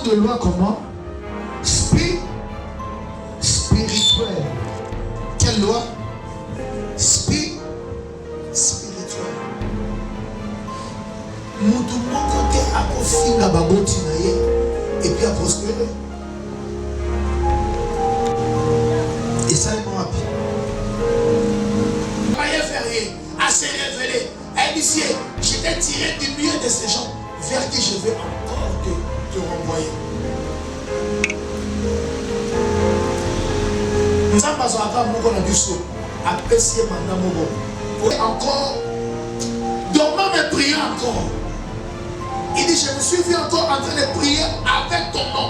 de loi comment? Spirituelle. Quelle loi? Spirituelle. Mon tout mon côté a confié la baboti et puis a prospéré. Et ça est mon appui. Rien férié, à se révéler. Elle dit, je t'ai tiré du milieu de ces gens vers qui je vais encore te renvoyer. Nous avons besoin de nous apprécier maintenant. Encore, dormant me prier encore. Il dit, je me suis vu encore en train de prier avec ton nom.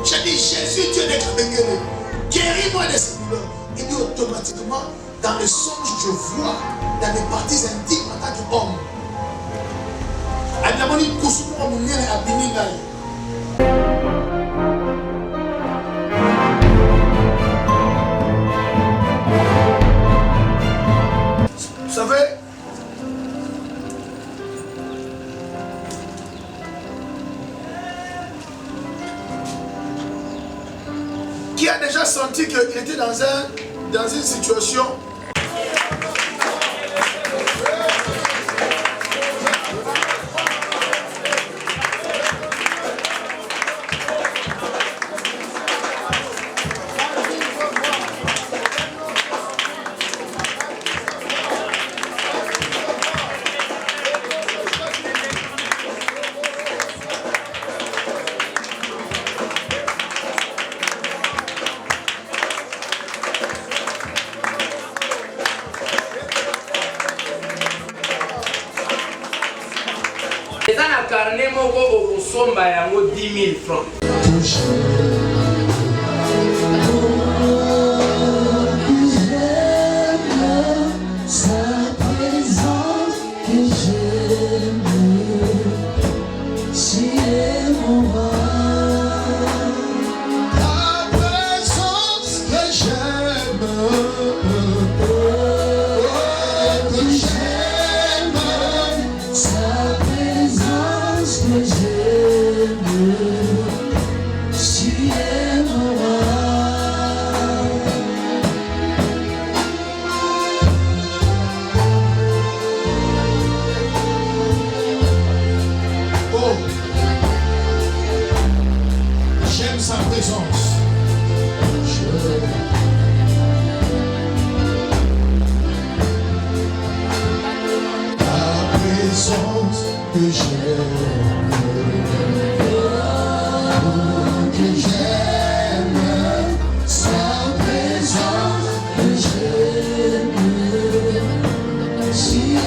Je dis, Jésus, Dieu de Kabengele, guéris-moi de ces douleurs. Il dit automatiquement, dans le songe, je vois dans mes parties intimes en tant qu'homme. Vous savez, qui a déjà senti qu'il était dans une situation Les gens à carnet au somba et en 10 000 francs. J'aime sa présence. La présence que j'aime. Que j'aime. Sa présence que j'aime. Si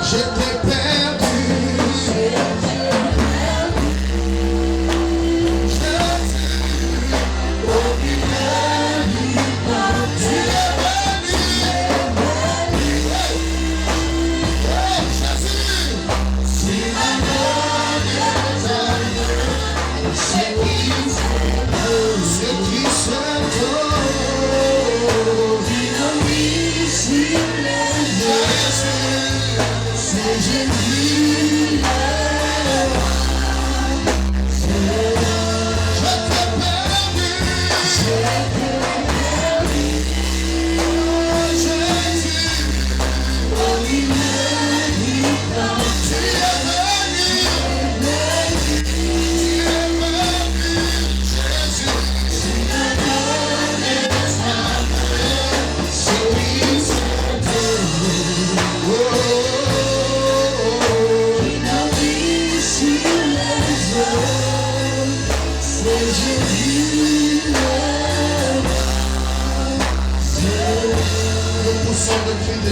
j'étais perdu.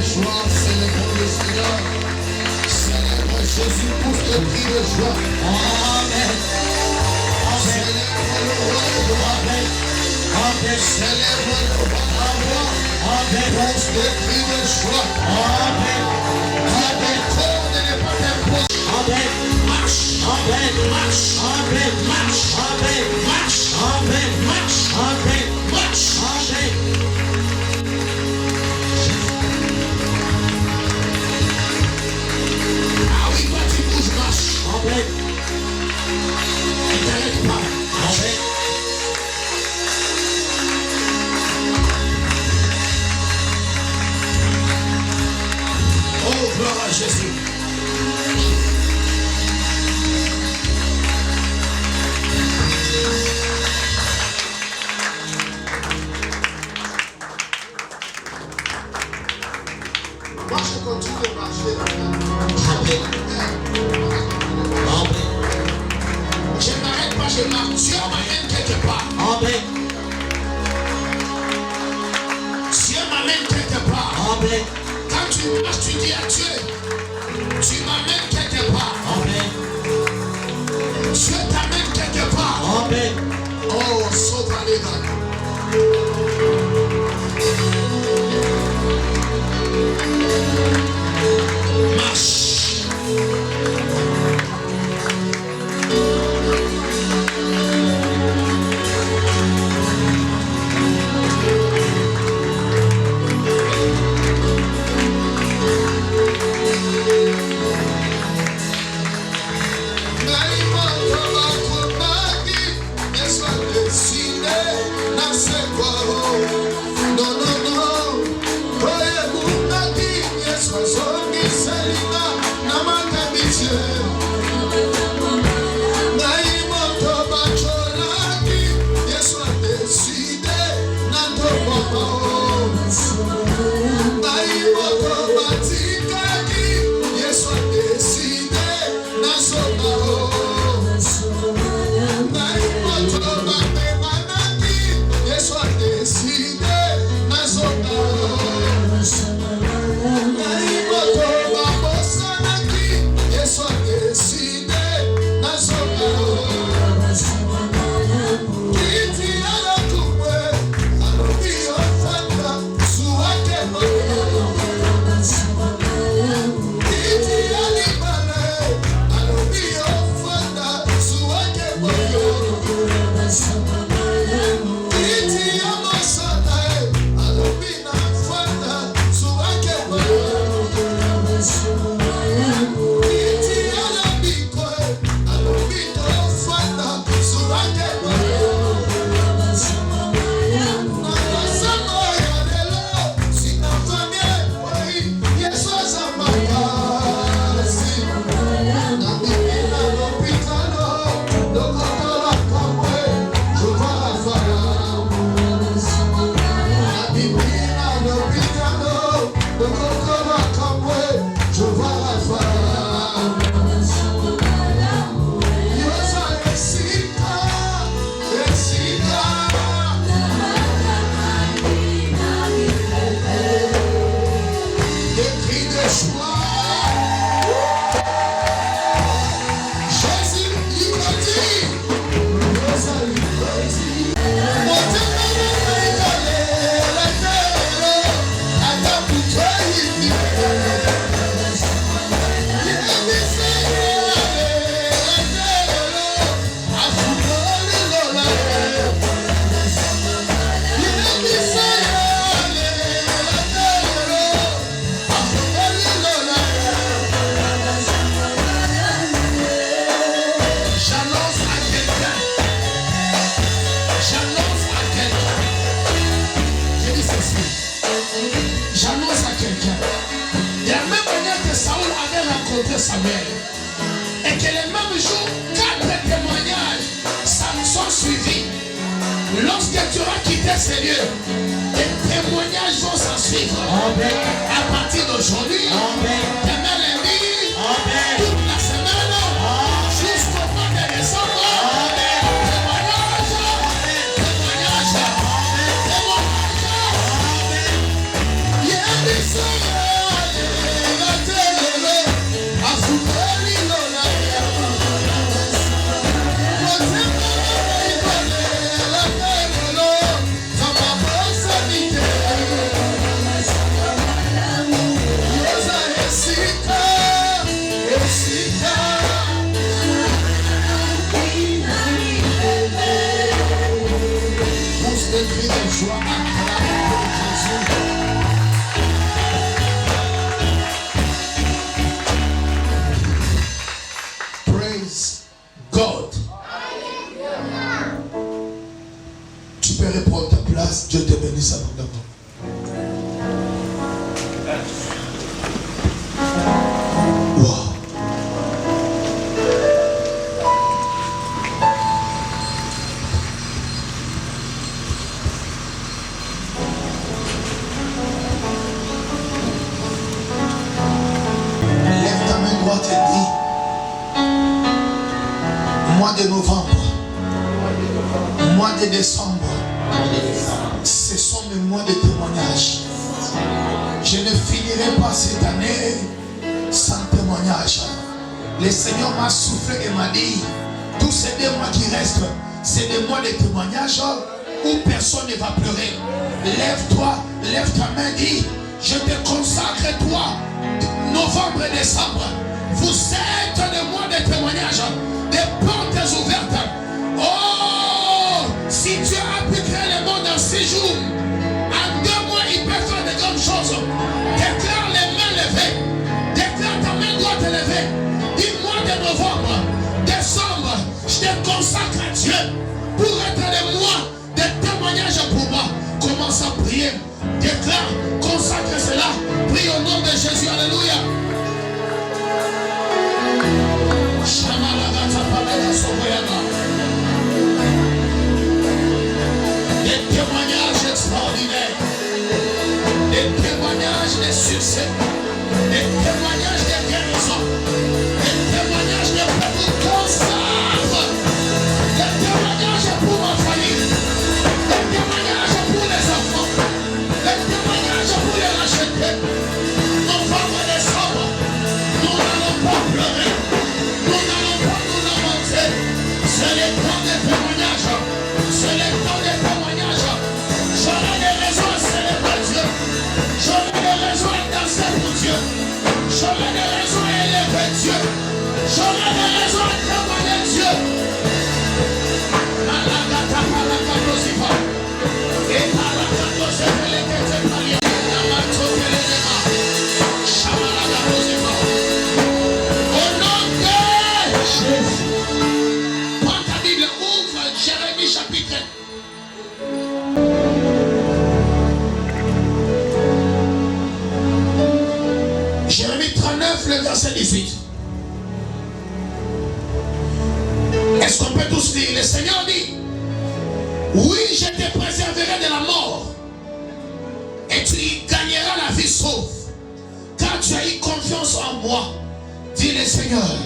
Célébrons le Seigneur, célèbre Jésus, tous les cris de joie. Amen. Célèbre le roi de Amen. Célèbre le roi. Tous les cris de joie. Amen. Amen. Ne n'est pas t'imposer. Amen. Marche. Amen. Marche. Amen. Marche. Amen. Marche. Amen. Marche. Amen. Marche. Amen. Ah oui, toi tu bouges, marche. Amen. Amen. Dieu m'amène quelque part. Amen. Quand tu marches, tu dis à Dieu, tu m'amènes quelque part. Amen. Dieu t'amène quelque part. Amen. Oh, saute à l'égal. Marche. Samuel. Et que le même jour, 4 témoignages sont suivis. Lorsque tu auras quitté ces lieux, les témoignages vont s'en suivre. Amen. À partir d'aujourd'hui, demain lundi, toute la semaine, jusqu'au mois de décembre, témoignage, témoignage, témoignage. Praise God. Tu peux reprendre ta place. Dieu te bénisse abondamment. Wow. Lève ta main droite et dis: mois de novembre, mois de décembre, ce sont mes mois de témoignage. Je ne finirai pas cette année sans témoignage. Le Seigneur m'a soufflé et m'a dit, tous ces 2 mois qui restent, c'est des mois de témoignage où personne ne va pleurer. Lève-toi, lève ta main, dis, je te consacre toi, novembre et décembre. Vous êtes des mois de témoignage, des portes ouvertes. Oh, si Dieu a pu créer le monde en 6 jours, en 2 mois, il peut faire de grandes choses. Déclare les mains levées, déclare ta main droite levée. Dis-moi de novembre, décembre, je te consacre à Dieu pour être le mois de témoignage pour moi. Commence à prier, déclare, consacre cela. Prie au nom de Jésus, alléluia. Des témoignages extraordinaires, des témoignages de succès, des témoignages de guérison, des témoignages de cancer, des témoignages pour ma famille, des témoignages pour les enfants, des témoignages pour les racheter. Novembre et décembre, nous n'allons pas pleurer, nous n'allons pas nous lamenter. C'est le temps des témoignages, c'est le temps des témoignages. J'aurai des raisons à célébrer Dieu, j'aurai des raisons à danser pour Dieu, j'aurai des raisons à élever Dieu, j'aurai des raisons à témoigner Dieu. Au nom de Jésus, prends ta Bible, ouvre Jérémie chapitre 39, le verset 18. Est-ce qu'on peut tous lire? Le Seigneur dit, oui, je te préserverai de la mort et tu y gagneras la vie sauve, car tu as eu confiance en moi, dit le Seigneur.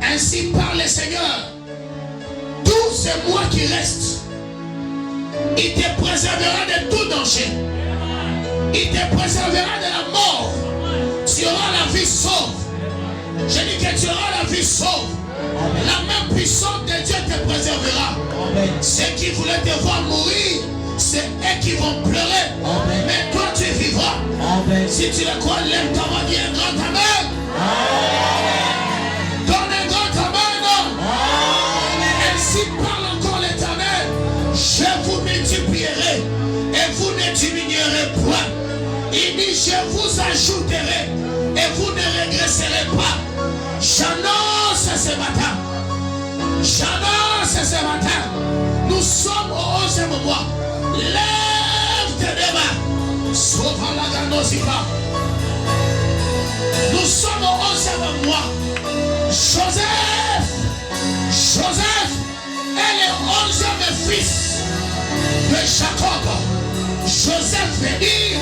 Ainsi parle le Seigneur. Tous ces mois qui restent, il te préservera de tout danger. Il te préservera de la mort. Tu auras la vie sauve. Je dis que tu auras la vie sauve. La main puissante de Dieu te préservera. Ceux qui voulaient te voir mourir, c'est eux qui vont pleurer. Mais toi tu vivras. Si tu le crois, lève ta main, dis un grand amen. Donne un grand amen. Ainsi parle encore l'Éternel. Je vous multiplierai et vous ne diminuerez point. Il dit, je vous ajouterai et vous ne régresserez pas. J'annonce ce matin. J'annonce ce matin. Nous sommes au 11e mois. Lève tes deux mains. Sauve la gandosipa. Nous sommes au 11e mois. Joseph est le 11e fils de Jacob. Joseph veut dire,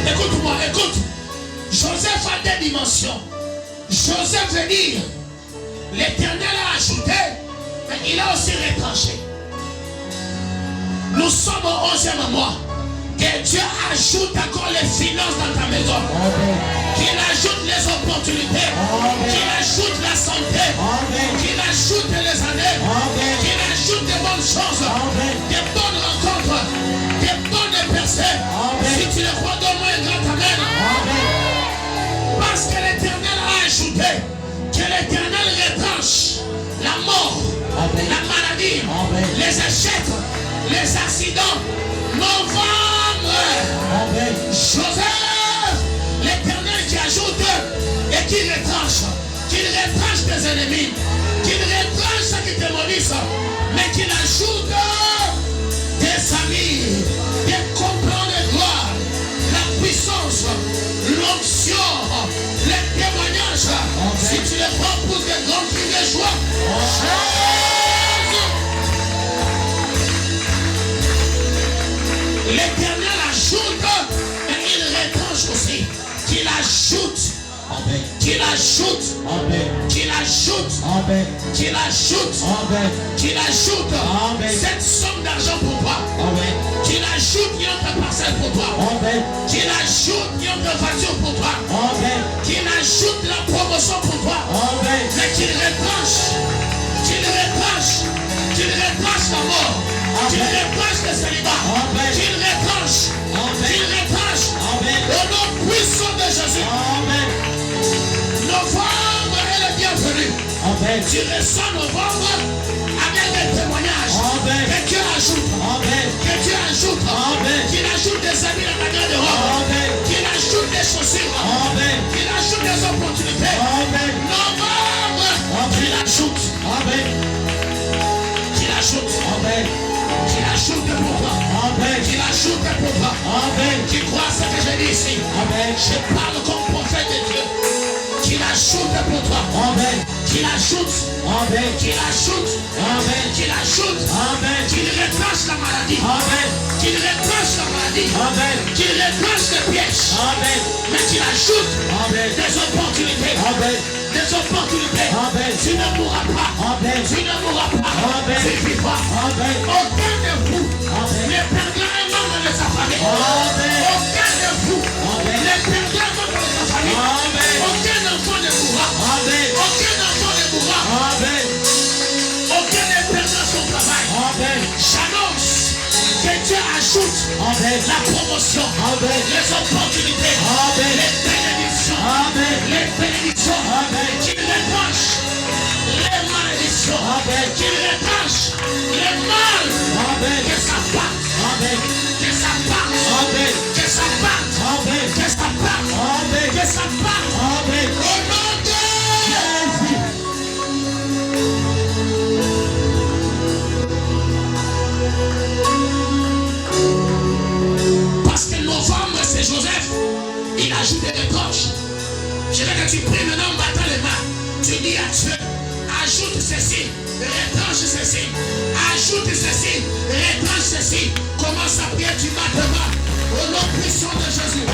écoute-moi, écoute. Joseph a 2 dimensions. Joseph veut dire, l'Éternel a ajouté, mais il a aussi retranché. Nous sommes au 11e mois. Que Dieu ajoute encore les finances dans ta maison. Qu'il ajoute les opportunités. Qu'il ajoute la santé. Qu'il ajoute les années. Qu'il ajoute des bonnes choses. Des bonnes rencontres. Des bonnes personnes. Si tu le crois, donne-moi un grand amen. Parce que l'Éternel a ajouté. Que l'Éternel retranche la mort, la maladie, les échecs, les accidents. Novembre. Joseph, l'Éternel qui ajoute et qui retranche. Qu'il retranche tes ennemis. Qu'il retranche ceux qui te maudissent. Mais qu'il ajoute tes amis, des compagnons de gloire, la puissance, l'onction, les témoignages. Si tu les prends, pousse des grands cris de joie. L'Éternel ajoute et il retranche aussi. Qu'il ajoute. Qu'il ajoute. Qu'il ajoute cette somme d'argent pour toi. Qu'il ajoute une autre parcelle pour toi. Qu'il ajoute une autre voiture pour toi. Qu'il ajoute la promotion pour toi. Mais qu'il retranche la mort. Qu'il retranche le célibat. Qu'il retranche. Au nom puissant de Jésus. Novembre est le bienvenu. Tu reçois novembre avec des témoignages. Que Dieu ajoute. Qu'il ajoute des amis dans ta garde-robe. Qu'il ajoute des chaussures. Qu'il ajoute des opportunités. Novembre, qu'il ajoute. Qu'il ajoute pour toi. Qu'il ajoute pour toi. Qui croit ce que je dis ici. Je parle comme prophète de Dieu. Qu'il ajoute pour toi. Qu'il ajoute. Qu'il retranche la maladie. Qu'il retranche les pièges. Mais qu'il ajoute des opportunités. Tu ne mourras pas. Tu vivras. Aucun de vous ne perdra un membre de sa famille. Aucun de vous ne perdra un membre de sa famille. Aucun enfant ne mourra. Aucun ne perdra son travail. J'annonce que Dieu ajoute la promotion, les opportunités, les bénédictions, qu'il retranche les malédictions, qu'il retranche les mal, que ça parte, au nom de Jésus. Parce que novembre, c'est Joseph. Il ajoute des reproches. Je veux que tu pries maintenant, battant les mains. Tu dis à Dieu, ajoute ceci, retranche ceci, ajoute ceci, retranche ceci. Commence à prier, tu battes les mains. Au nom puissant de Jésus.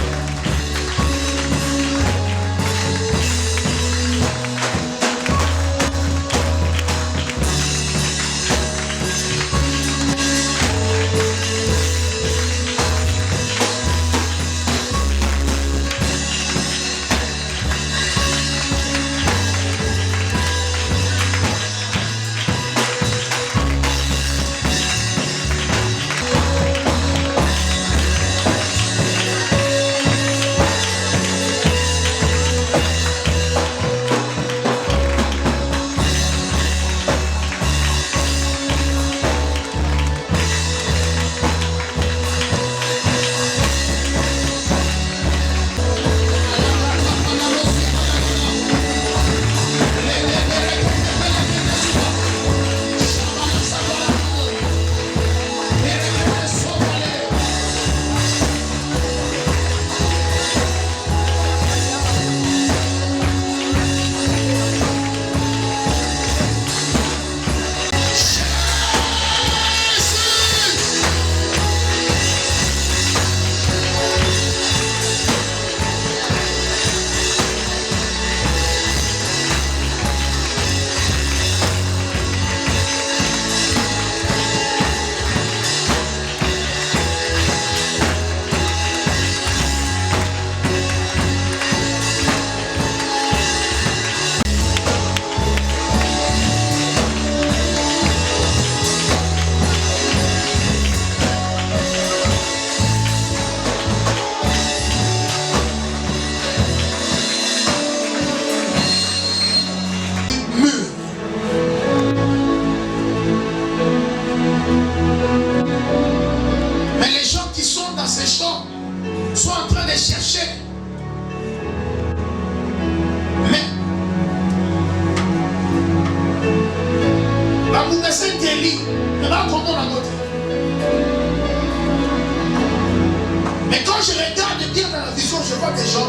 Mais quand je regarde bien dans la vision, je vois des gens,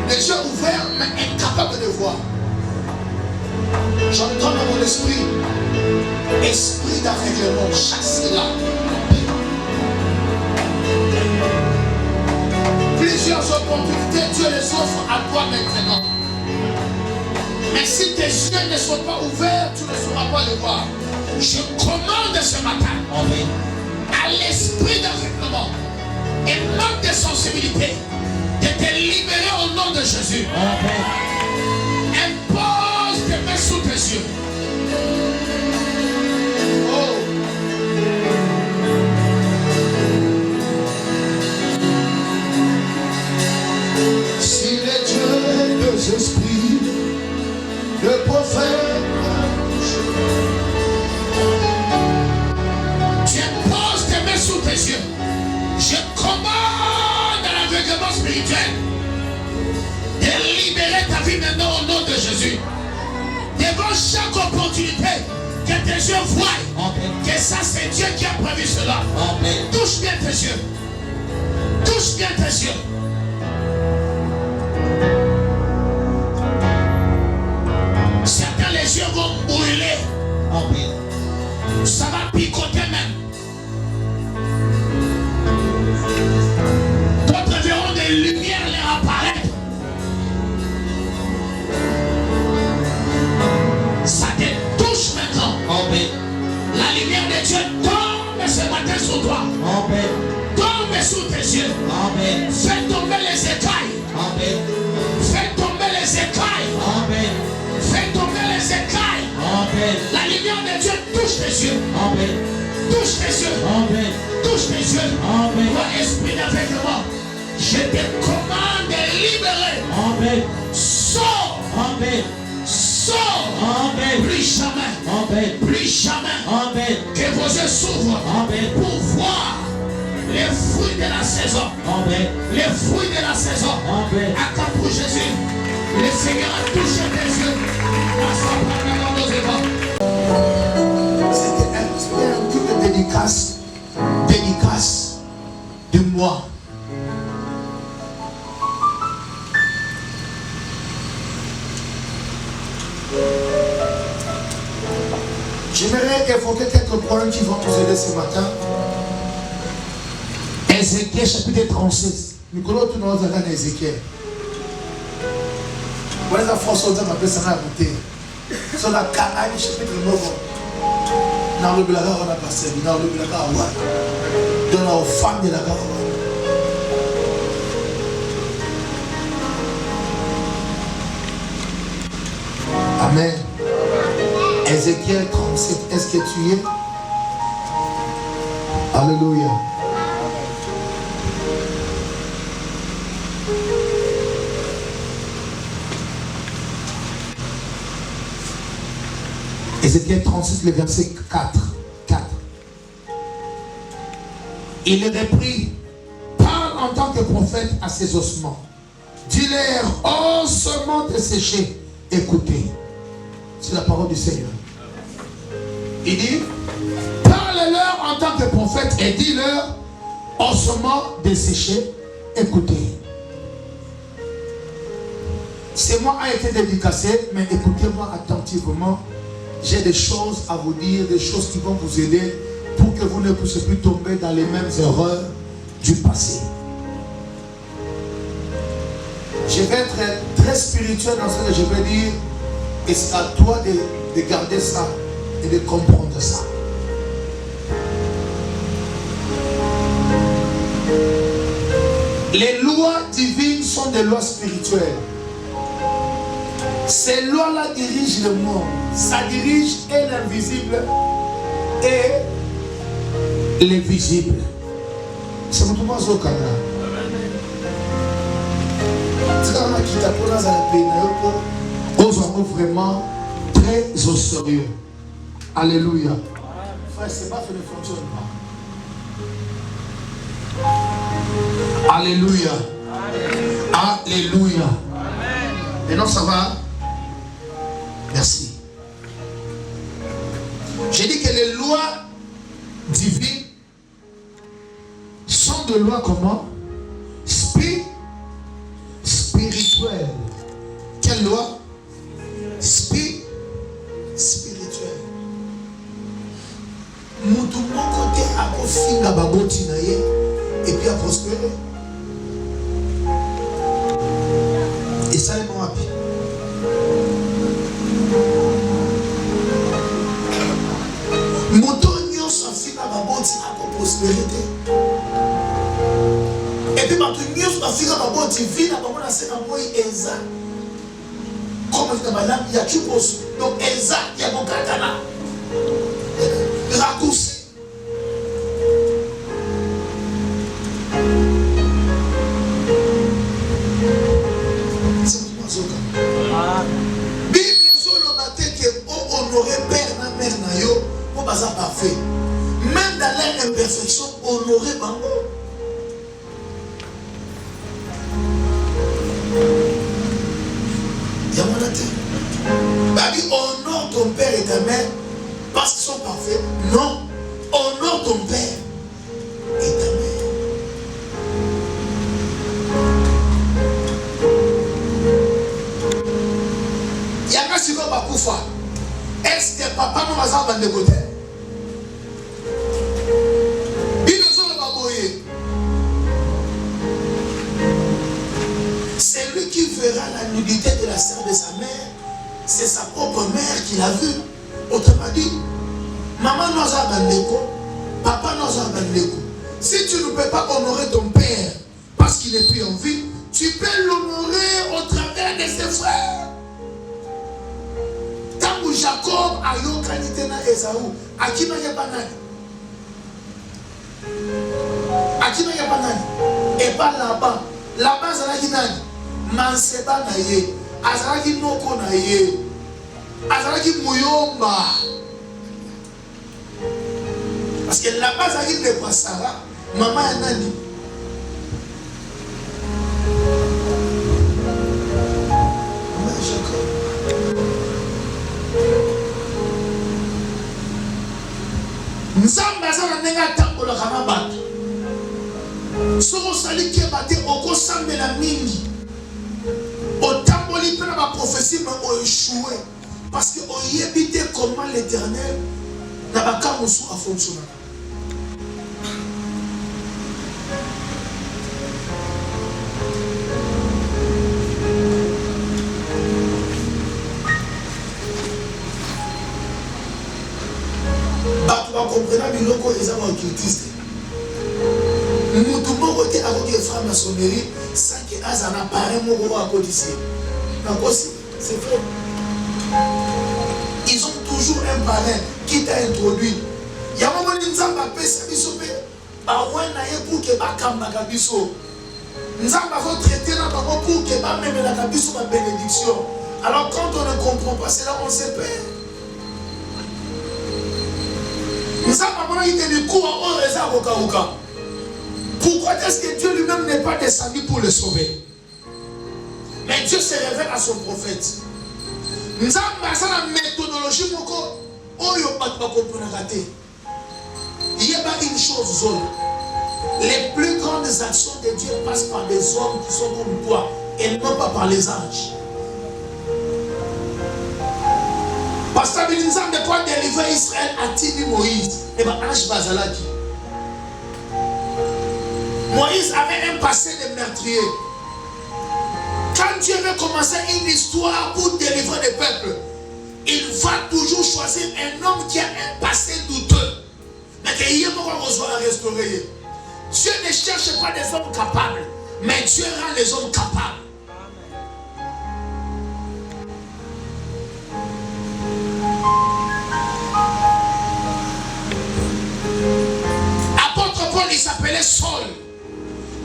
les yeux ouverts, mais incapables de voir. J'entends dans mon esprit, esprit d'aveuglement, chasse-la. Plusieurs opportunités, Dieu les offre à toi maintenant. Mais si tes yeux ne sont pas ouverts, tu ne sauras pas le voir. Je commande ce matin à l'esprit d'aveuglement et manque de sensibilité de te libérer au nom de Jésus. Impose tes mains sous tes yeux. Oh. Si les dieux des esprits, le prophète, tu imposes tes mains sous tes yeux. Je commande à l'aveuglement spirituel de libérer ta vie maintenant au nom de Jésus. Devant chaque opportunité que tes yeux voient que ça c'est Dieu qui a prévu cela. Touche bien tes yeux. Touche bien tes yeux. Certains les yeux vont brûler. Ça va picoter même. D'autres verront des lumières leur apparaître. Ça te touche maintenant. La lumière de Dieu tombe ce matin sur toi. Tombe sous tes yeux. Fais tomber les écailles. Fais tomber les écailles. Fais tomber les écailles. La lumière de Dieu touche tes yeux. Touche tes yeux. Touche tes yeux. Toi, esprit d'aveuglement, je te commande de libérer. Sors. Sors. Plus jamais. Plus jamais. Que vos yeux s'ouvrent pour voir les fruits de la saison. Les fruits de la saison. Accorde pour Jésus. Le Seigneur a touché tes yeux. c'était un truc de dédicace de moi. J'aimerais évoquer quelques problèmes qui vont nous aider ce matin. Ézéchiel chapitre 36. Nous connaissons tous nos amis d'Ézéchiel. Voilà la force aux hommes appellent ça la beauté. Sur la Canaï chapitre 9. Dans le blaga on a passé. Dans le blaga on a. Dans la femme de la gare. Amen. Ézéchiel 37, est-ce que tu es? Alléluia. Ézéchiel 36, le verset 4. Il reprit, parle en tant que prophète à ses ossements. Dis-leur, ossements desséchés, écoutez. C'est la parole du Seigneur. Il dit, parle-leur en tant que prophète et dis-leur, ossements desséchés, écoutez. C'est moi qui a été dédicacé, mais écoutez-moi attentivement. J'ai des choses à vous dire, des choses qui vont vous aider pour que vous ne puissiez plus tomber dans les mêmes erreurs du passé. Je vais être très spirituel dans ce que je vais dire. Et c'est à toi de garder ça et de comprendre ça. Les lois divines sont des lois spirituelles. Ces lois-là dirigent le monde. Ça dirige et l'invisible et les visibles. C'est mon tournoi au Canada. C'est quand même qui t'apprend dans un pays. Osons vraiment très au sérieux. Alléluia. Frère, c'est pas fait de fonctionnement. Alléluia. Alléluia. Maintenant ça va. Merci. J'ai dit que les lois divines sont des lois comment? Spirituelles. Quelle loi? Spirituel. Mon côté a kofinga baboti na ye et puis a prospéré. Et ça est mon happy. prospérité. Et puis, quand tu n'y as pas fait un bon divin, c'est un bon Eza. Comme il y a tout pour donc Eza, il y a mon katana. Raccourci. Bible honorer père na mère na yo pour baza parfait. Même dans leur imperfection, honorer bango. Babi, honore ton père et ta mère parce qu'ils sont parfaits. Non, honore ton père et ta mère. Yaka siko bakufa. Est-ce que papa nous va s'en de côté? C'est lui qui verra la nudité de la sœur de sa mère. C'est sa propre mère qui l'a vu. Autrement dit, maman nous a bandeko, papa nous a bandeko. Si tu ne peux pas honorer ton père parce qu'il n'est plus en vie, tu peux l'honorer au travers de ses frères. Tant que Jacob a eu qualité na Esaü, à qui n'a pas nani? À qui n'a pas nani? Et pas là-bas. Là-bas, c'est là qui nani? Manseba na ye, azalaki noko na ye, azalaki muyomba. Parce que là-bas, azalaki de Sarah, maman ya nani? Maman ya Jacob. Nzambe azala ndenge atambolaka na bato. Soki osali keba te okosambela mingi. Otamboli pe na ba prophétie mais o échoué parce que on y habite comment l'Éternel na ba kamusu a fonctionné. Bato ba comprendre biloko ezaba occultiste. Mutu moko te akoki efra maçonnerie sans que azana appareil moko akodisi. C'est vrai. Ils ont toujours un parrain qui t'a introduit. Il y a un moment où ils ont pour que bakambaka biso. Nous avons traité la pour que même la biso ma bénédiction. Alors quand on ne comprend pas cela, on se perd. Nous avons dit que du coup on réserve au Kaouka. Pourquoi est-ce que Dieu lui-même n'est pas descendu pour le sauver? Mais Dieu se révèle à son prophète. Nous avons la méthodologie il y a pas une chose zone. Les plus grandes actions de Dieu passent par des hommes qui sont comme toi et non pas par les anges. Parce que nous avons de quoi délivrer Israël à Tibi Moïse. Et bien, Ange Bazalaki. Moïse avait un passé de meurtrier. Quand Dieu veut commencer une histoire pour délivrer le peuple, il va toujours choisir un homme qui a un passé douteux. Mais qu'il y ait beaucoup à restaurer. Dieu ne cherche pas des hommes capables, mais Dieu rend les hommes capables. Apôtre Paul, il s'appelait Saul.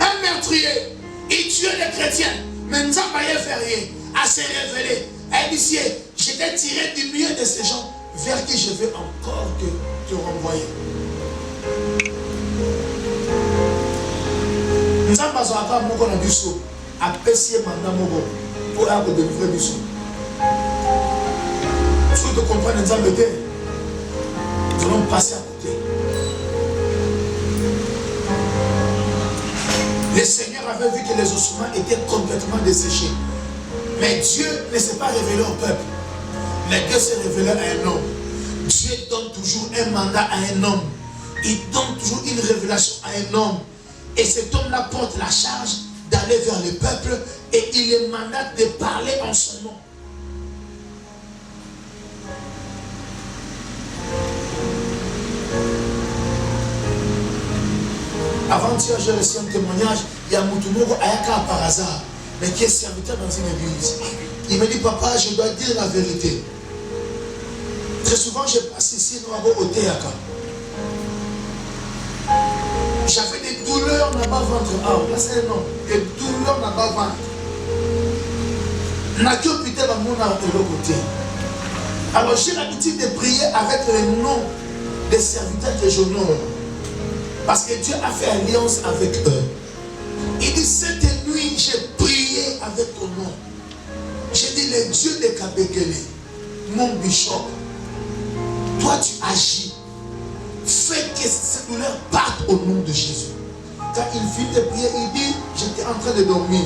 Un meurtrier, il tuait les chrétiens. Mais nous n'avons pas fait rien à se révéler. Elle dit, je t'ai tiré du milieu de ces gens vers qui je vais encore te renvoyer. Nous avons besoin de faire un biso, apprécier mandat pour avoir délivrer biso. Si vous comprenez, nous allons passer à côté. Le Seigneur avait vu que les ossements étaient complètement desséchés. Mais Dieu ne s'est pas révélé au peuple. Mais Dieu s'est révélé à un homme. Dieu donne toujours un mandat à un homme. Il donne toujours une révélation à un homme. Et cet homme-là porte la charge d'aller vers le peuple et il est mandate de parler en son nom. Avant-hier, j'ai reçu un témoignage. Il y a Moutoumoko Ayaka par hasard, mais qui est serviteur dans une église. Il me dit, papa, je dois dire la vérité. Très souvent, je passe ici, au Théaka. J'avais des douleurs là-bas ventre. Ah, là c'est un nom. Des douleurs là-bas ventre. N'a que putain dans mon art de l'autre côté. Alors j'ai l'habitude de prier avec les noms des serviteurs que j'honore. Parce que Dieu a fait alliance avec eux. Il dit, cette nuit, j'ai prié avec ton nom. J'ai dit, le Dieu de Kabekele, mon bishop, toi tu agis. Fais que cette douleur parte au nom de Jésus. Quand il finit de prier, il dit, j'étais en train de dormir.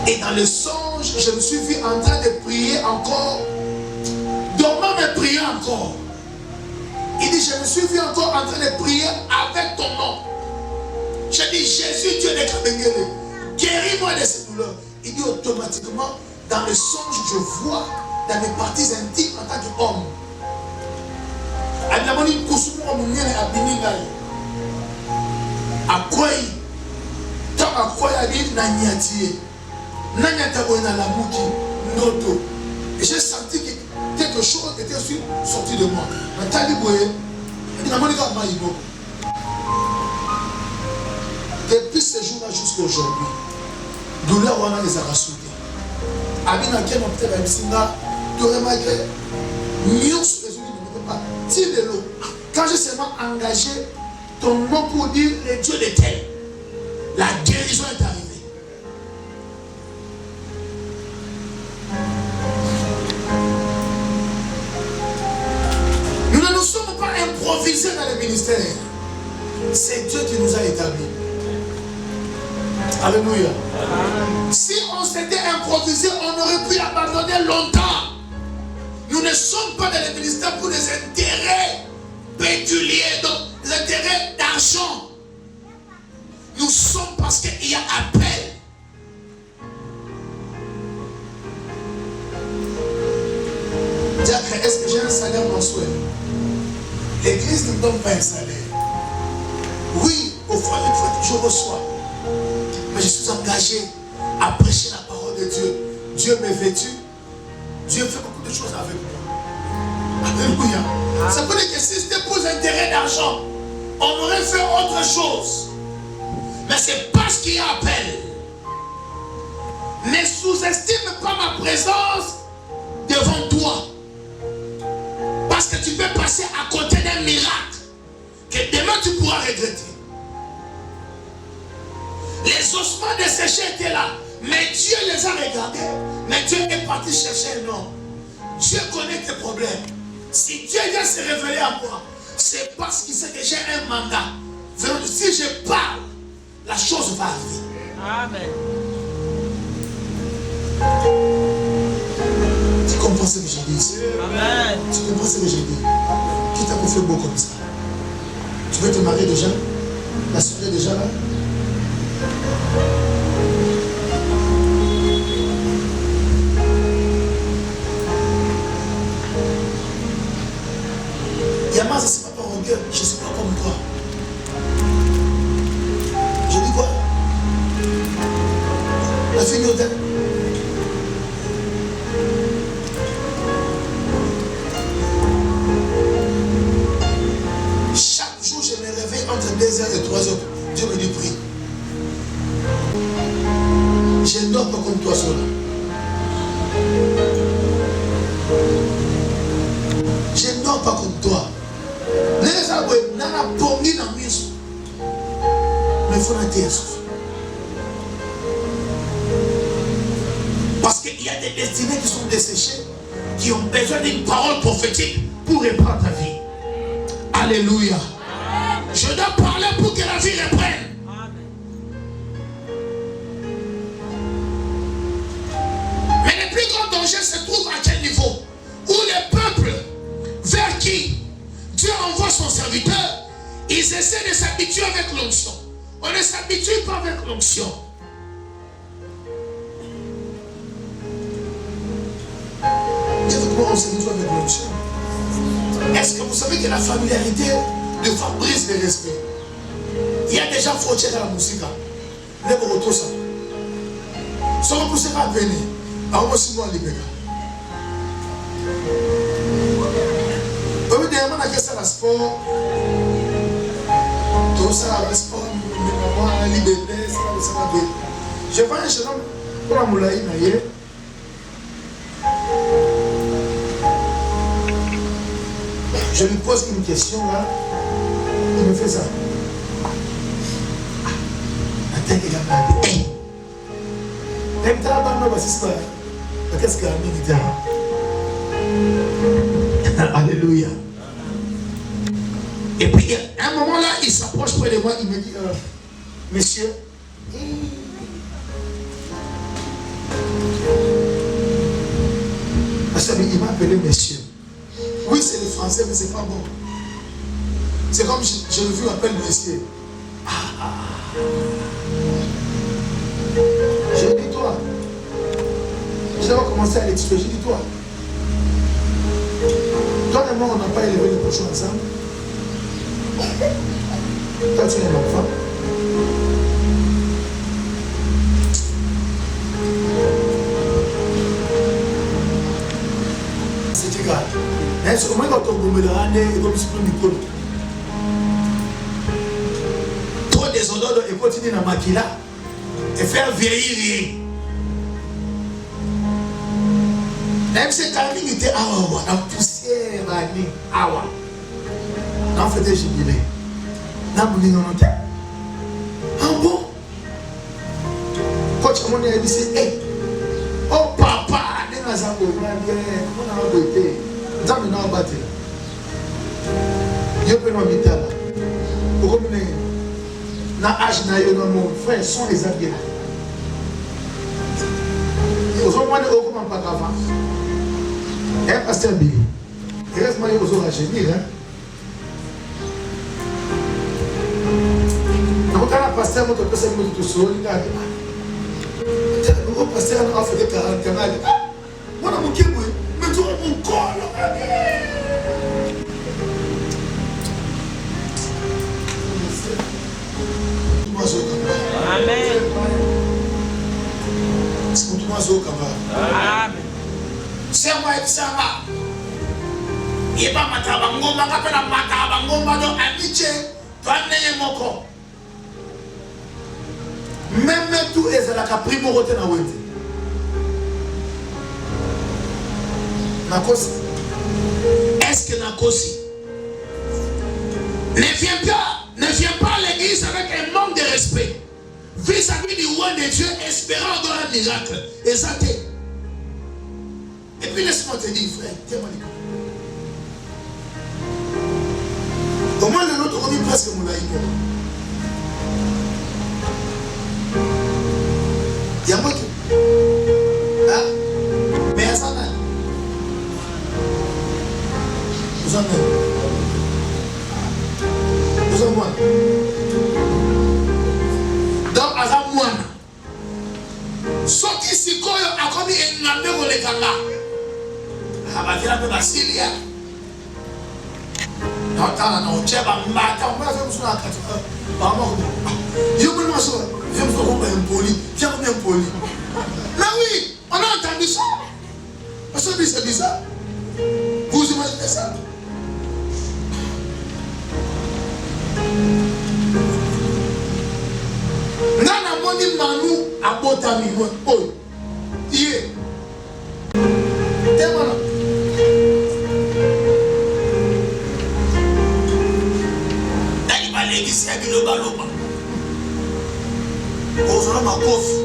Et dans le songe, je me suis vu en train de prier encore. Dormant, mais prier encore. Il dit, je me suis vu encore en train de prier avec ton nom. J'ai dit, Jésus, Dieu de Kabengele, guéris-moi de ces douleurs. Il dit automatiquement, dans le songe, je vois dans mes parties intimes en tant qu'homme. Adamoni kusumu omunyene abiningai. Akwai. Ta akwai abi na nyati. Na nyata bona la muki noto. Et j'ai senti que quelque chose était sorti de moi. Natali boye. Adamoni ka maïbo. Depuis ce jour-là jusqu'à aujourd'hui, douleur wana les a rassurés. Abina ken opte ba bisinga to remarquer mieux sur les quand j'ai seulement engagé ton nom pour dire le Dieu de tel, la guérison est arrivée. Nous ne nous sommes pas improvisés dans le ministère. C'est Dieu qui nous a établis. Alléluia. Si on s'était improvisé, on aurait pu abandonner longtemps. Nous ne sommes pas dans le ministère pour des intérêts pécuniaires, donc des intérêts d'argent. Nous sommes parce qu'il y a appel. Est-ce que j'ai un salaire mensuel? L'église ne me donne pas un salaire. Oui, au fond, une fois je reçois. Mais je suis engagé à prêcher la parole de Dieu. Dieu m'est vêtu. Dieu fait beaucoup de choses avec moi. Alléluia. Ça veut dire que si c'était pour intérêt d'argent, on aurait fait autre chose. Mais c'est parce qu'il y a appel. Ne sous-estime pas ma présence devant toi. Parce que tu peux passer à côté d'un miracle que demain tu pourras regretter. Les ossements desséchés étaient là. Mais Dieu les a regardés. Mais Dieu est parti chercher un homme. Dieu connaît tes problèmes. Si Dieu vient se révéler à moi, c'est parce qu'il sait que j'ai un mandat. Si je parle, la chose va arriver. Amen. Tu comprends ce que je dis? Amen. Tu comprends ce que je dis? Qui t'a fait beau comme ça? Tu veux te marier déjà? La soirée est déjà là? Yamasa, c'est pas par orgueil, je ne suis pas comme toi. Je dis quoi? La fille d'hôtel. Chaque jour, je me réveille entre 2h et 3h. Dieu me dit prie. Je ne dors pas comme toi seul. Je ne dors pas comme toi. Mais il faut la terre. Parce qu'il y a des destinées qui sont desséchées, qui ont besoin d'une parole prophétique pour reprendre ta vie. Alléluia. Je dois parler pour que la vie reprenne. Mais le plus grand danger se trouve à quel niveau? Où les peuples vers qui Dieu envoie son serviteur, ils essaient de s'habituer avec l'onction. On ne s'habitue pas avec l'onction. Comment on s'habitue avec l'onction? Est-ce que vous savez que la familiarité de fois brise le respect? Il y a déjà frontière dans la musique. Ne vous retrouvez ça. Si on pousse à venir, on va se voir libérer. Au dernièrement, on a fait ça dans le sport. Tout ça, le sport, la liberté, ça va bien. Je vois un jeune homme pour la moulaï, je lui pose une question là, il me fait ça. Attends, il a pas dit. Qu'est-ce qu'il a mis? Alléluia. Et puis, à un moment là, il s'approche près de moi, il me dit, monsieur, il m'a appelé monsieur. Oui, c'est le français, mais c'est pas bon. C'est comme je le vu appelle monsieur. Je dis toi. Je vais commencer à l'expliquer. Je dis toi. Toi et moi, on n'a pas élevé les cochons ensemble. Toi, tu es un enfant. C'est égal. Mais au moins, quand on me l'a dit, comme si on me dit trop désordre et continue dans maquilla et faire vieillir. Même si ta ligne était awa, dans poussière, awa. Dans le fait de jubilé. Dans mon ligne, on a ah bon? Quand tu m'as dit, c'est hey, oh papa, on a zambé, on a été, zambé n'a pas battu. Je peux nous mettre là. Pourquoi nous na âge na yo mon frère sont les habits. Aux hommes de comment pas avant. Un pasteur Billy. Il reste marié aux hommes à génie, hein. Donc quand un pasteur monte tout seul, tout seul, il a dit le pasteur a fait 40 ans. Moi mon qui mais tout mon corps. Amen. Amen. C'est moi et ça va. Il n'y a pas de matabangoma, on appelle la matabangoma dans amitié. Toi, n'est pas mon même tout est à la caprimo rote na wente. Nakosi. Est-ce que Nakosi ne vient pas à l'église avec un manque de respect vis-à-vis du roi de Dieu, espérant dans un miracle. Exact. Et puis laisse-moi te dire, frère, tiens-moi les coups. Au moins le nôtre, on dit presque mon laïc. Il y a moi qui. Hein? Mais à ça, nous en avons. Nous en avons. Donc, à ça, moi. Sorti si quoi a commis un nabé pour les kanga. Ah, bah, il y a un peu de Basilia. Non, on tient pas matin, on va faire ça à 4 heures. Par mort. Je peux le manger. Je me suis impoli. Viens comme impoli. Mais oui, on a entendu ça. Parce que c'est bizarre. Vous imaginez ça? Nana moni manu abotami oi. Iye. Témoin. Dali ba l'église ya biloba loba. Ozona makofi.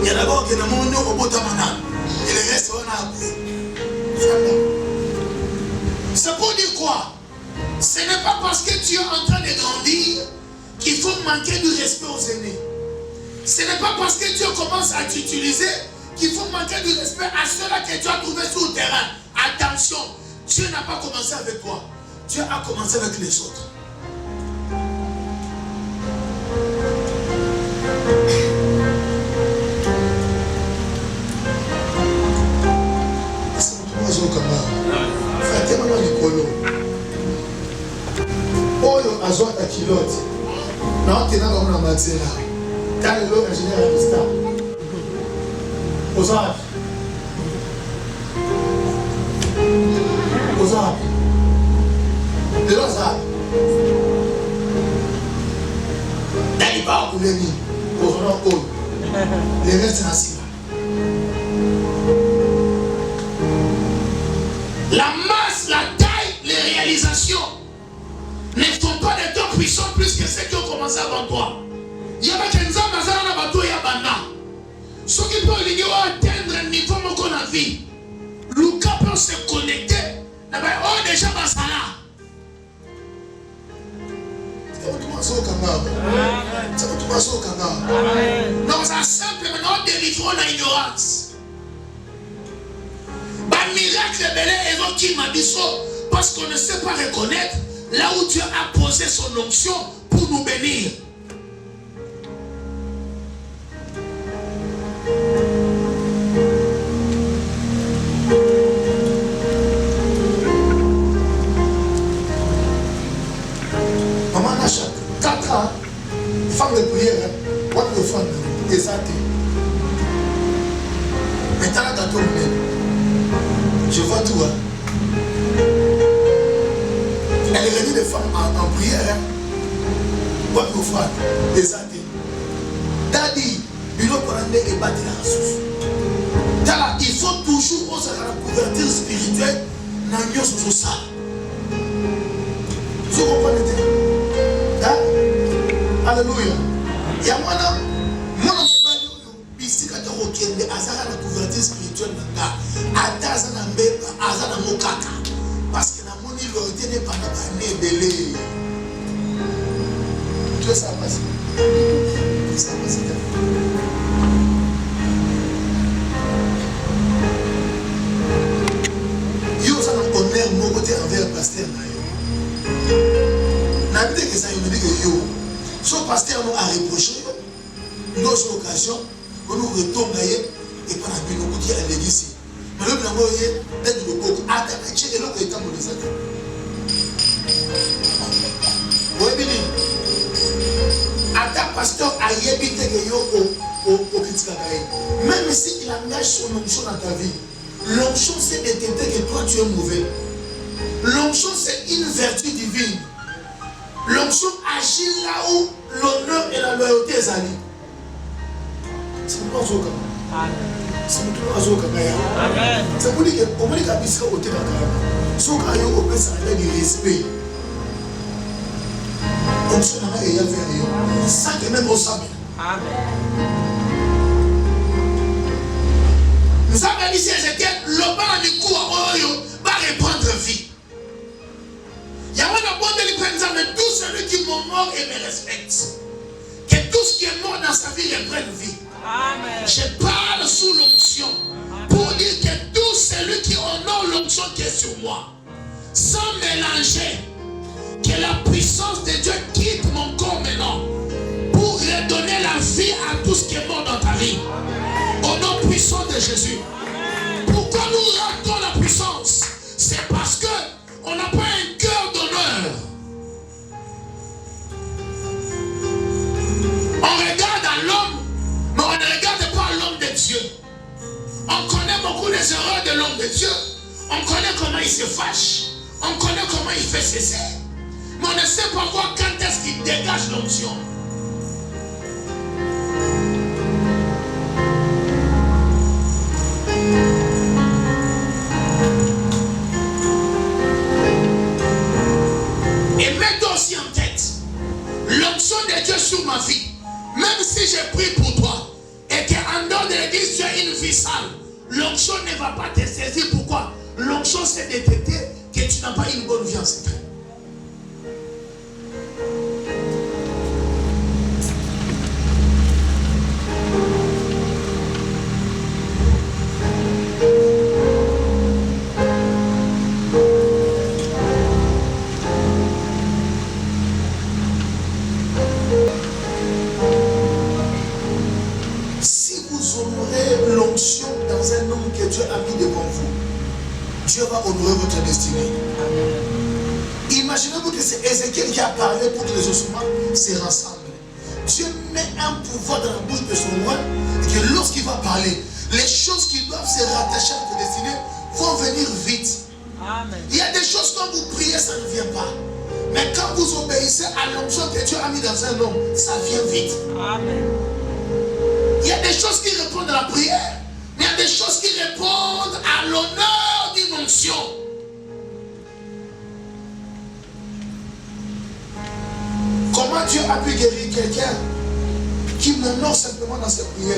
Il y a d'abord qui n'a mon nom au botamana. Et le reste on a appris. C'est pour dire quoi? Ce n'est pas parce que tu es en train de grandir qu'il faut manquer du respect aux aînés. Ce n'est pas parce que Dieu commence à t'utiliser qu'il faut manquer du respect à ceux-là que tu as trouvé sur le terrain. Attention, Dieu n'a pas commencé avec toi. Dieu a commencé avec les autres. Oyo azota kilote Non, tu n'as pas de matière là. Quand le lot est général de star. Aux arbres. Aux arbres. De leurs arbres. D'ailleurs, pas pour les nids. Aux arbres. Les restes ainsi. La masse, la taille, les réalisations ne sont pas des temps puissants plus que ceux qui ont commencé avant toi. Il y a des gens qui ont été ceux qui peuvent atteindre un niveau de la vie. Lucas peut se connecter. Oh, déjà, ça là. Non, ça simplement délivrons l'ignorance. Miracle belé et qui m'a dit ça parce qu'on ne sait pas reconnaître là où Dieu a posé son onction pour nous bénir. Maman a 4 ans, femme de prière, what the fun, des athées. Maintenant, dans tout le monde. Je vois tout. Hein. Elle est réunie des femmes en prière. Quoi que vous faites, des athées. Daddy, il faut prendre et battre la ressource. Il faut toujours oser la couverture spirituelle dans le sur ça. Vous comprenez? Hein? Alléluia. Il y a mon ici, quand on a la couverture spirituelle, parce que la monnaie n'est pas belé. Dieu ça passe. Ça passe. Yo ça nous honneur mon côté envers le pasteur. N'habitez que ça, il me dit que yo, son pasteur nous a reproché, nous sur l'occasion, on nous retourne et par la nous dit à l'église. Mais le blanc est d'être le coq, à ta et l'autre est à mon les autres. Oui, bien. À ta pasteur a évité que yo au critique. Même si il a mis son onction dans ta vie, l'onction c'est détecter que toi tu es mauvais. L'onction c'est une vertu divine. L'onction agit là où l'honneur et la loyauté sont allés. C'est pour nous. C'est pour nous. C'est pour dire que au moins il y a des choses au terrain. Si on a eu au ça a du respect. Onction n'a rien fait. Ça que même au sabre. Nous avons dit c'est que le bas du coup va reprendre vie. Il y a un bon de l'hypnose, mais tout celui qui m'ont mort et me respecte. Que tout ce qui est mort dans sa vie reprenne vie. Amen. Je parle sous l'onction pour dire que tout celui qui honore l'onction qui est sur moi, sans mélanger, que la puissance de Dieu quitte mon corps maintenant pour redonner la vie à tout ce qui est mort dans ta vie. Au nom puissant de Jésus. Pourquoi nous ratons la puissance? C'est parce que on n'a pas un cœur d'honneur. On regarde à l'homme, mais on ne regarde pas l'homme de Dieu. On connaît beaucoup des erreurs de l'homme de Dieu. On connaît comment il se fâche. On connaît comment il fait cesser. Mais on ne sait pas voir quand est-ce qu'il dégage l'onction. Et mets-toi aussi en tête, l'onction de Dieu sur ma vie, même si j'ai pris pour toi, et qu'en dehors de l'église tu as une vie sale, l'onction ne va pas te saisir. Pourquoi? L'onction c'est détecter que tu n'as pas une bonne vie en secret. Dans un homme que Dieu a mis devant vous, Dieu va honorer votre destinée. Imaginez-vous que c'est Ézéchiel qui a parlé pour que les ossements se rassemblent. met un pouvoir dans la bouche de son roi et que lorsqu'il va parler, les choses qui doivent se rattacher à ta destinée vont venir vite. Amen. Il y a des choses quand vous priez, ça ne vient pas. Mais quand vous obéissez à l'onction que Dieu a mis dans un homme, ça vient vite. Amen. Il y a des choses qui répondent à la prière, mais il y a des choses qui répondent à l'honneur d'une onction. Comment Dieu a pu guérir quelqu'un qui m'honore simplement dans ses prières,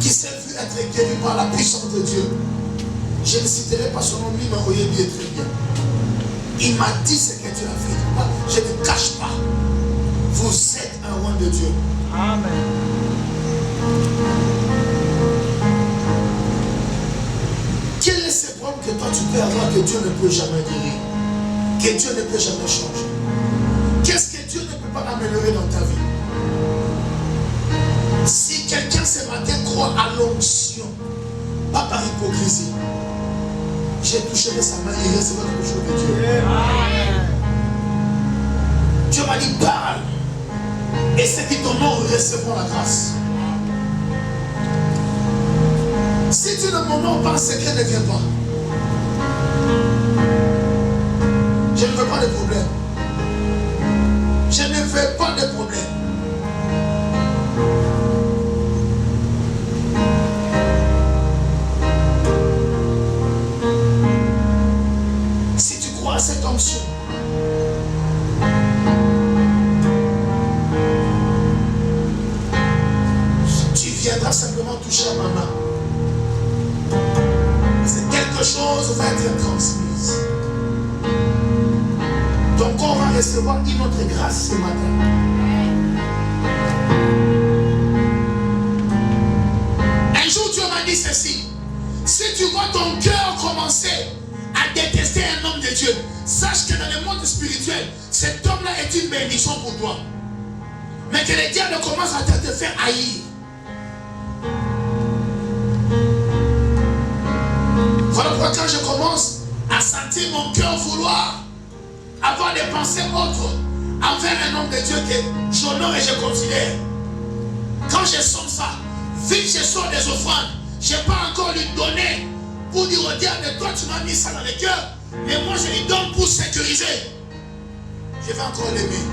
qui s'est vu être guéri par la puissance de Dieu? Je ne citerai pas son nom, lui m'a envoyé bien très bien. Il m'a dit ce que Dieu a fait. Je ne cache pas. Vous êtes un roi de Dieu. Amen. Quel est ce problème que toi tu peux avoir que Dieu ne peut jamais guérir, que Dieu ne peut jamais changer? Qu'est-ce que Dieu ne peut pas améliorer dans ta vie? Si quelqu'un ce matin croit à l'onction, pas par hypocrisie, j'ai touché sa main et recevrai quelque chose de Dieu. Amen. Dieu m'a dit parle, et ceux qui t'honorent recevront la grâce. Si tu ne m'honores pas, le secret ne vient pas. Je ne veux pas de problème. Je ne veux pas de problème. Si tu crois à cette onction, tu viendras simplement toucher à ma main. C'est quelque chose va être transmise. Ton corps va recevoir une autre grâce ce matin. Un jour Dieu m'a dit ceci: si tu vois ton cœur commencer à détester un homme de Dieu, sache que dans le monde spirituel, cet homme-là est une bénédiction pour toi. Mais que le diable commence à te faire haïr. Voilà pourquoi quand je commence à sentir mon cœur vouloir avoir des pensées autres envers un homme de Dieu que j'honore et je considère, quand je sens ça, vite je sors des offrandes. Je n'ai pas encore lui donner pour dire au diable, toi tu m'as mis ça dans le cœur, mais moi je lui donne pour sécuriser. Je vais encore l'aimer.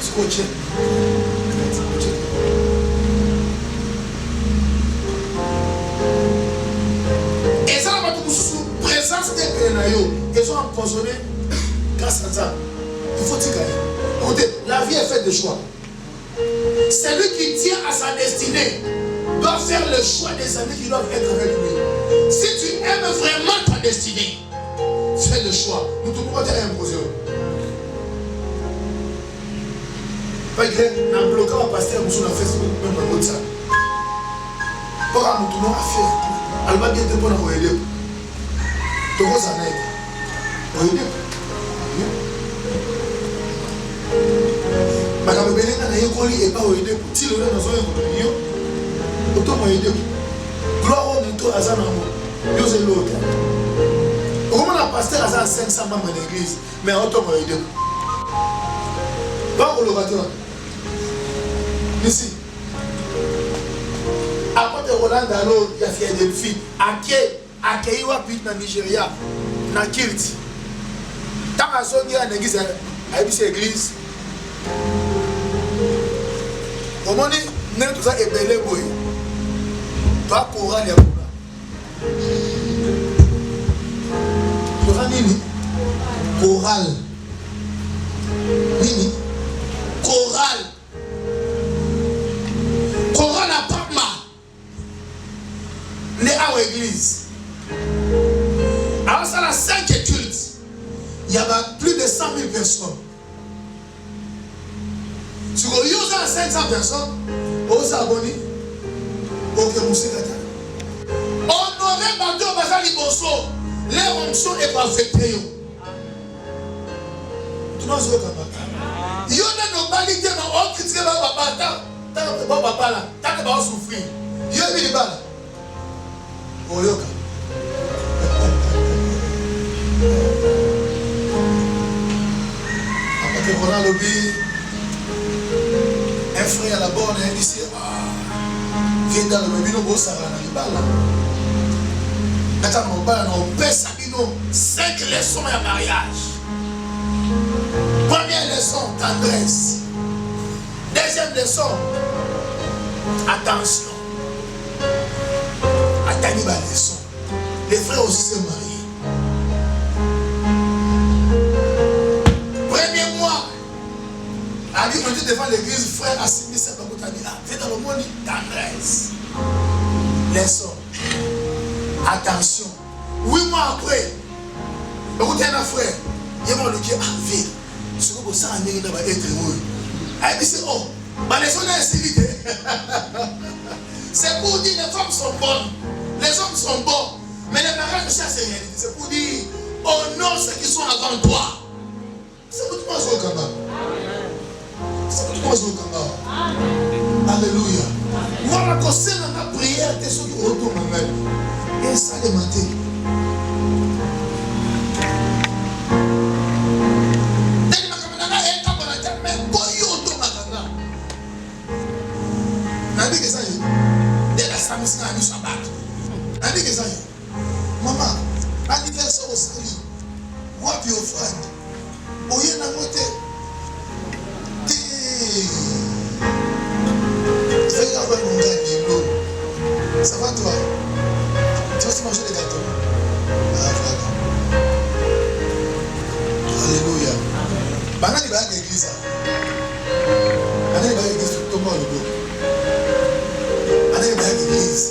Scotché. Et ça va tout sous présence des pénaïos. Ils ont empoisonné grâce à ça. Il faut dire. Écoutez, la vie est faite de choix. Celui qui tient à sa destinée doit faire le choix des amis qui doivent être avec lui. Si tu aimes vraiment ta destinée, fais le choix. Nous ne pouvons pas dire imposer. Pas grave, on a bloqué un pasteur sur Facebook, même dans WhatsApp. Pour un mouton à faire, elle va bien te prendre à aider. Tu vas s'en aider. Aider. Mais quand vous venez dans les écoles, et pas aider, si le dans un école, autant aider. Gloire au mouton à Zanamo. Dieu c'est l'autre. Comment un pasteur a 500 membres d'église, mais autant aider. Pas au l'orateur. Ici. Après de Roland Dalo, il y a fait des filles. Accueilli dans Nigeria, dans Kilt. Tant à son gars, l'église, à l'église. Comment dit, nous tout ça est belé, boy. Pas courant, il y a courant. Courant, nini? Choral. Nini? Choral. Choral à Pama. Les à l'église. Alors ça, la 5 cultes. Il y avait plus de 100 000 personnes. Si vous avez 500 personnes, vous abonnez. Ok, vous savez. Honoré Bando Bazali Bosso. Les fonctions est pas fêtées. Tout le monde se regarde. Il y a des normalités, mais on critique papa. Tant que papa là, tant que papa souffrir. Yo vi libala. Oyoka. Après qu'on a lobby, un frère à la borne, il dit viens dans le lobby, nous allons s'arranger dans libala. Maintenant, on pèse 5 leçons de mariage. Première leçon, tendresse. Deuxième leçon, attention. Attendez ma leçon. Les frères aussi se marient. Premier mois, à lui, on dit devant l'église, frère, assigné ça comme tu as dit là. C'est dans le monde, tendresse. Leçon. Attention. 8 mois après, écoutez un frère, il y a le qui a vie. Ce que vous savez, il y a être heureux. Elle dit, oh, les gens sont civiques. C'est pour dire les femmes sont bonnes, les hommes sont bons, mais les mariages, c'est réalité. C'est pour dire, honore ceux qui sont avant toi. C'est pour tout le monde au Kamba. C'est pour tout le monde au Kamba. Alléluia. Voilà que c'est dans la prière que ceux qui retournent même. Et ça les matin. Maman, anniversaire au salut. What your friend? Oye na moté. Fais avoir mon gars Nilo. Ça va toi? Tu vas se manger des gâteaux? Ah voilà. Alléluia. Banani ba l'église. Banani ba l'église tout le monde. Banani ba l'église.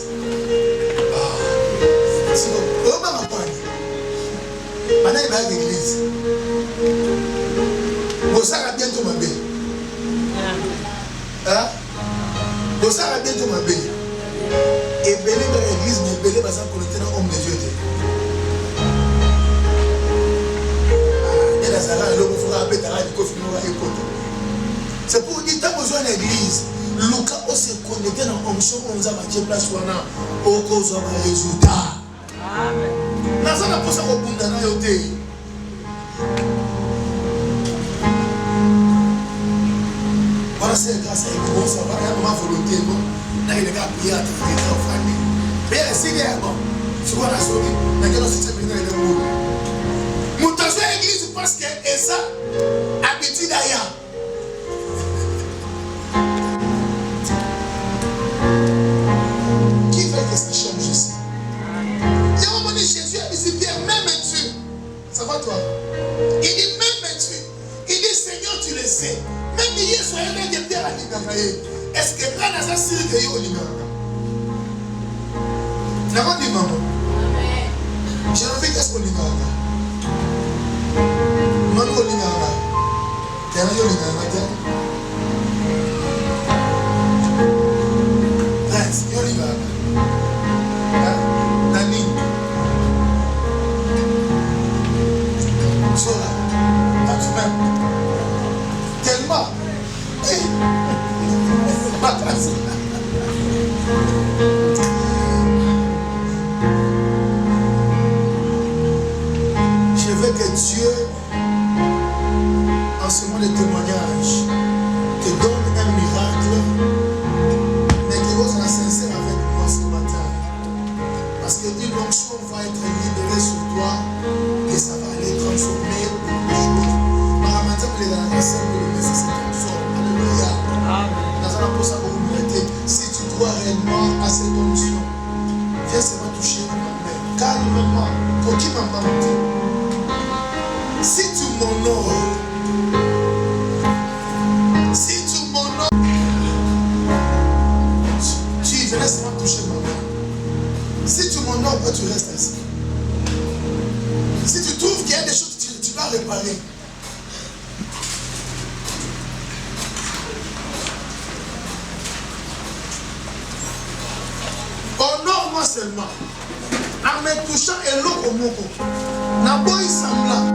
Maintenant, il va à l'église. Vous savez bientôt ma belle. Hein? Vous savez bientôt ma belle. Et belé dans l'église, mais belé va s'en connecter dans l'homme de Dieu. C'est pour dire que tu as besoin d'église. Luka se connecter dans l'onction, on a marqué place au cause de résultat. Amen. Nazana posa ko bunda na yote. Voilà c'est grâce à Dieu ça va y a ma volonté bon. Na ile ka prier à travers ta famille. Mais c'est bien bon. Tu vois la chose na que nous sommes venus dans le monde. Montage l'église parce que et ça habitude d'ailleurs. Qui fait que ça change ici? Jésus a dit Pierre, même Dieu, ça va toi? Il dit même Dieu, il dit Seigneur tu le sais, même hier soir il y a des terres à l'Ignakaye. Est-ce que là dans sa série de Yo l'Ignaka? N'a dit maman? Je ne fais qu'est-ce qu'on l'Ignaka? Non on l'Ignaka. T'es un Yo l'Ignaka? Prince, Yo l'Ignaka. Nani? Sola, tu-même. Tellement. Je veux que Dieu, en ce moment de témoignage, te donne un miracle, mais que vous soyez sincère avec moi ce matin. Parce que une onction va être libérée sur toi et ça va aller transformer le jour. Alléluia. Si tu crois réellement à cette onction, viens seulement toucher ma main. Calmement. Si tu m'honores, tu laisses moi toucher ma main. Si tu m'honores, tu restes ainsi. Si tu trouves qu'il y a des choses que tu vas réparer, honore-moi seulement. En me touchant et l'eau au moko. Naboy semblant.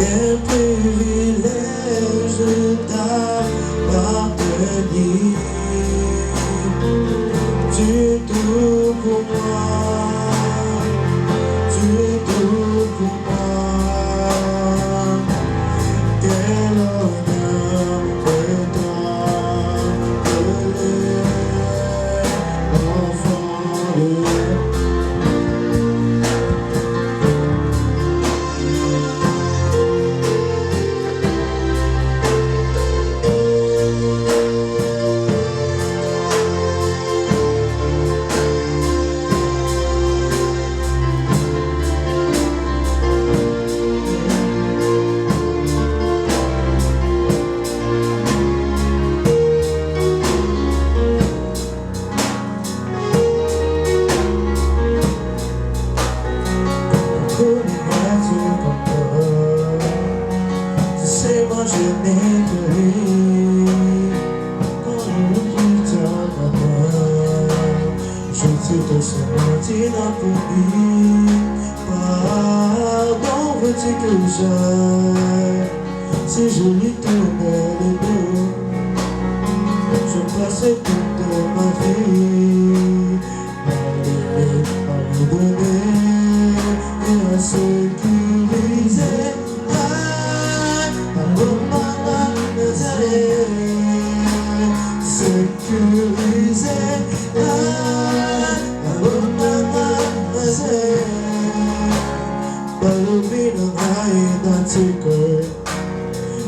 quel privilège d'appartenir. Tu es tout pour moi, tu es tout pour moi. Quel honneur pour t'appeler enfant de Dieu. Pardon, veux-tu que j'aille? Si je lui tournais le dos, je passerai toute ma vie à l'aimer, à lui donner et à sécuriser. Sécuriser.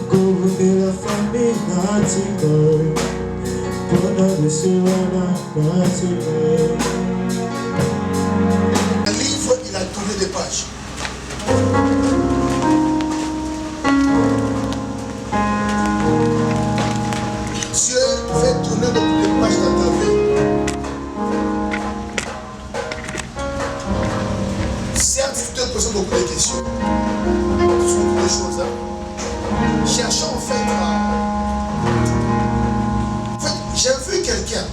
Couvrir la famille naturelle, pendant de Serena naturelle. Un livre, il a tourné des pages. Dieu fait tourner beaucoup de pages dans ta vie. Certes, tu te poses beaucoup de questions. Sur beaucoup de choses. Hein? Cherchons en fait j'ai vu quelqu'un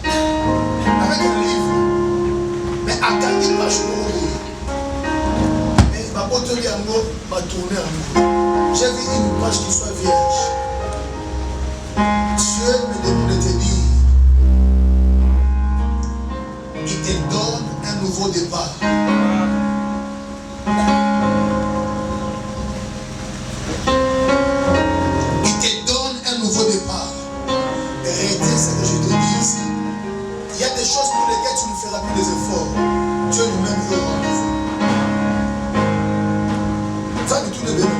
avec un livre, mais à garder pas je mais ma beauté en mot m'a tourné en mot. J'ai vu une page qui soit vierge. Dieu me demande de te dire, il te donne un nouveau départ. Retiens ce que je te dis ici. Il y a des choses pour lesquelles tu ne feras plus des efforts. Dieu lui-même veut rendre. Ça de tout le bien.